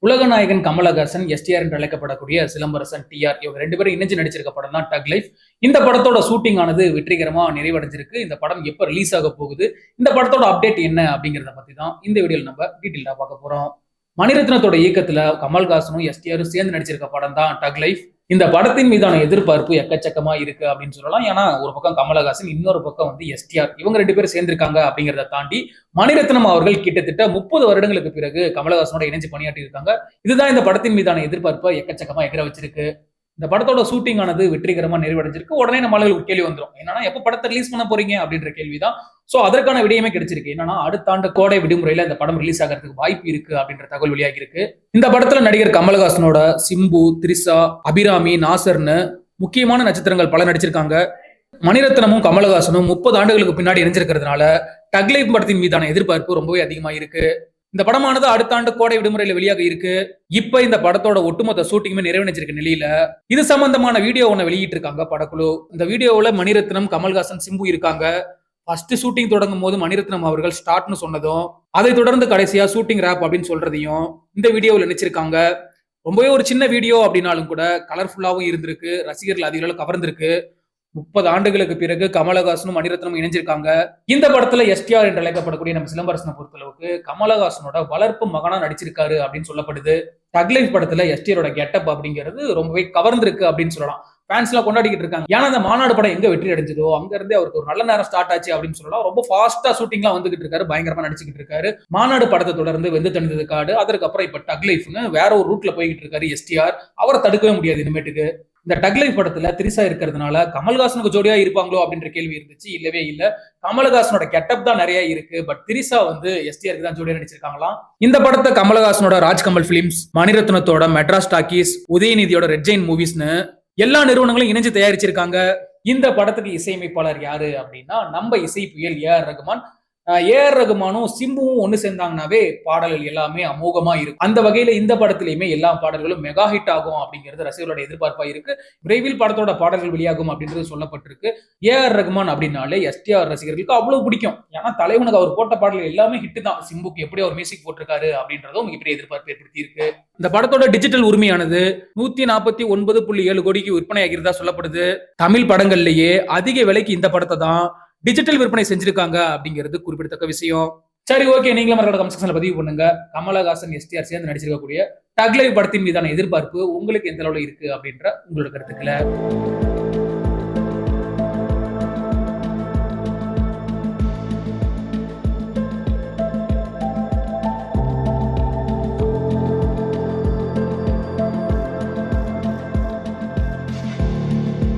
உலகநாயகன் Kamal Haasan, STR என்று அழைக்கப்படக்கூடிய Silambarasan, TR இவங்க 2 பேரும் இணைஞ்சு நடிச்சிருக்க படம் தான் டக் லைஃப். இந்த படத்தோட ஷூட்டிங் ஆனது வெற்றிகரமா நிறைவடைஞ்சிருக்கு. இந்த படம் எப்ப ரிலீஸ் ஆக போகுது? இந்த படத்தோட அப்டேட் என்ன? அப்படிங்கிறத பத்தி தான் இந்த வீடியோல நம்ம டீடைலா பார்க்க போறோம். மணிரத்னத்தோட இயக்கத்துல கமல்ஹாசனும் எஸ்டிஆரும் சேர்ந்து நடிச்சிருக்க படம் தான் டக் லைஃப். இந்த படத்தின் மீதான எதிர்பார்ப்பு எக்கச்சக்கமா இருக்கு அப்படின்னு சொல்லலாம். ஏன்னா ஒரு பக்கம் கமலஹாசன், இன்னொரு பக்கம் எஸ்டிஆர் இவங்க 2 பேரும் சேர்ந்திருக்காங்க அப்படிங்கிறத தாண்டி மணிரத்னம் அவர்கள் கிட்டத்தட்ட 30 வருடங்களுக்கு பிறகு கமலஹாசனோட இணைஞ்சு பணியாற்றி இருக்காங்க. இதுதான் இந்த படத்தின் மீதான எதிர்பார்ப்பை எக்கச்சக்கமா எகிர வச்சிருக்கு. இந்த படத்தோட ஷூட்டிங் ஆனது வெற்றிகரமா நிறைவடைஞ்சிருக்கு. உடனே நம்ம ஆளுகளுக்கு கேள்வி வந்துடும், என்னன்னா எப்ப படத்தை ரிலீஸ் பண்ண போறீங்க அப்படின்ற கேள்விதான். சோ அதற்கான விடயமே கிடைச்சிருக்கு. என்னன்னா அடுத்த ஆண்டு கோடை விடுமுறையில இந்த படம் ரிலீஸ் ஆகிறதுக்கு வாய்ப்பு இருக்கு அப்படின்ற தகவல் வெளியாகி இருக்கு. இந்த படத்துல நடிகர் கமலஹாசனோட சிம்பு, திரிஷா, அபிராமி, நாசர்னு முக்கியமான நட்சத்திரங்கள் பல நடிச்சிருக்காங்க. மணிரத்னமும் கமலஹாசனும் 30 ஆண்டுகளுக்கு பின்னாடி இணைஞ்சிருக்கிறதுனால டக் லைஃப் படத்தின் மீதான எதிர்பார்ப்பு ரொம்பவே அதிகமா இருக்கு. இந்த படமானது அடுத்த ஆண்டு கோடை விடுமுறையில வெளியாக இருக்கு. இப்ப இந்த படத்தோட ஒட்டுமொத்த ஷூட்டிங்குமே நிறைவடைஞ்சிருக்க நிலையில இது சம்பந்தமான வீடியோ ஒண்ணு வெளியிட்டு இருக்காங்க படக்குழு. இந்த வீடியோவுல மணிரத்னம், கமல்ஹாசன், சிம்பு இருக்காங்க. ஃபர்ஸ்ட் ஷூட்டிங் தொடங்கும் போது மணிரத்னம் அவர்கள் ஸ்டார்ட்னு சொன்னதும், அதை தொடர்ந்து கடைசியா ஷூட்டிங் ரேப் அப்படின்னு சொல்றதையும் இந்த வீடியோவில் நினைச்சிருக்காங்க. ரொம்பவே ஒரு சின்ன வீடியோ அப்படின்னாலும் கூட கலர்ஃபுல்லாவும் இருந்திருக்கு, ரசிகர்கள் அதிக அளவு கவர்ந்திருக்கு. 30 ஆண்டுகளுக்கு பிறகு கமலஹாசனும் மணிரத்னமும் இணைஞ்சிருக்காங்க. இந்த படத்துல எஸ்டிஆர் என்று அழைக்கப்படக்கூடிய நம்ம சிலம்பரசனை பொறுத்தளவுக்கு கமலஹாசனோட வளர்ப்பு மகனா நடிச்சிருக்காரு அப்படின்னு சொல்லப்படுது. டக் லைஃப் படத்துல எஸ்டிஆரோட கெட்டப் அப்படிங்கிறது ரொம்பவே கவர்ந்திருக்கு அப்படின்னு சொல்லலாம். ஃபேன்ஸ் எல்லாம் கொண்டாடிக்கிட்டு இருக்காங்க. ஏன்னா அந்த மாநாடு படம் எங்க வெற்றி அடைஞ்சதோ அங்க இருந்தே அவருக்கு ஒரு நல்ல நேரம் ஸ்டார்ட் ஆச்சு அப்படின்னு சொல்லலாம். ரொம்ப ஃபாஸ்டா ஷூட்டிங்லாம் வந்துகிட்டு இருக்காரு, பயங்கரமா நடிச்சுக்கிட்டு இருக்காரு. மாநாடு படத்தை தொடர்ந்து வெந்து தணிந்தது காடு, அதற்கப்புறம் இப்ப டக் லைஃப்னு வேற ஒரு ரூட்ல போய்கிட்டு இருக்காரு எஸ்டிஆர். அவரை தடுக்கவே முடியாது இனிமேட்டுக்கு. இந்த டக் லைஃப் படத்துல திரிஷா இருக்கிறதுனால கமல்ஹாசனுக்கு ஜோடியா இருப்பாங்களோ அப்படின்ற கேள்வி இருந்துச்சு. இல்லவே இல்ல. கமல்ஹாசனோட கெட்டப் தான் நிறைய இருக்கு. பட் திரிஷா எஸ்டிஆருக்கு தான் ஜோடியா நடிச்சிருக்காங்களாம். இந்த படத்தை கமல்ஹாசனோட ராஜ்கமல் பிலிம்ஸ், மணிரத்னத்தோட மெட்ராஸ் டாக்கீஸ், உதயநிதியோட ரெட் ஜெயின் மூவிஸ்னு எல்லா நிறுவனங்களும் இணைஞ்சு தயாரிச்சிருக்காங்க. இந்த படத்துக்கு இசையமைப்பாளர் யாரு அப்படின்னா நம்ம இசை புயல் ஏஆர் ரகுமான். ஏஆர் ரகுமானும் சிம்புவும் ஒண்ணு சேர்ந்தாங்கன்னாவே பாடல்கள் எல்லாமே அமோகமா இருக்கும். அந்த வகையில இந்த படத்திலையுமே எல்லா பாடல்களும் மெகா ஹிட் ஆகும் அப்படிங்கிறது ரசிகர்களோட எதிர்பார்ப்பா இருக்கு. விரைவில் படத்தோட பாடல்கள் வெளியாகும் அப்படின்றது சொல்லப்பட்டிருக்கு. ஏஆர் ரகுமான் அப்படின்னாலே எஸ்டிஆர் ரசிகர்களுக்கு அவ்வளவு பிடிக்கும். ஏன்னா தலைவனுக்கு அவர் போட்ட பாடல்கள் எல்லாமே ஹிட் தான். சிம்புக்கு எப்படி அவர் மியூசிக் போட்டிருக்காரு அப்படின்றதும் மிகப்பெரிய எதிர்பார்ப்பு ஏற்படுத்தி இருக்கு. இந்த படத்தோட டிஜிட்டல் உரிமையானது 149.7 கோடிக்கு விற்பனை ஆகிறதா சொல்லப்படுது. தமிழ் படங்கள்லயே அதிக விலைக்கு இந்த படத்தை தான் டிஜிட்டல் விற்பனை செஞ்சிருக்காங்க அப்படிங்கிறது குறிப்பிடத்தக்க விஷயம். சரி, ஓகே, நீங்களும் மறக்காம கமெண்ட் செக்ஷன்ல பதிவு பண்ணுங்க. கமலஹாசன், எஸ்டிஆர் சேர்ந்து நடிச்சிருக்கக்கூடிய டக் லைஃப் படத்தின் மீதான எதிர்பார்ப்பு உங்களுக்கு எந்த அளவுல இருக்கு அப்படின்ற உங்களோட கருத்துக்களை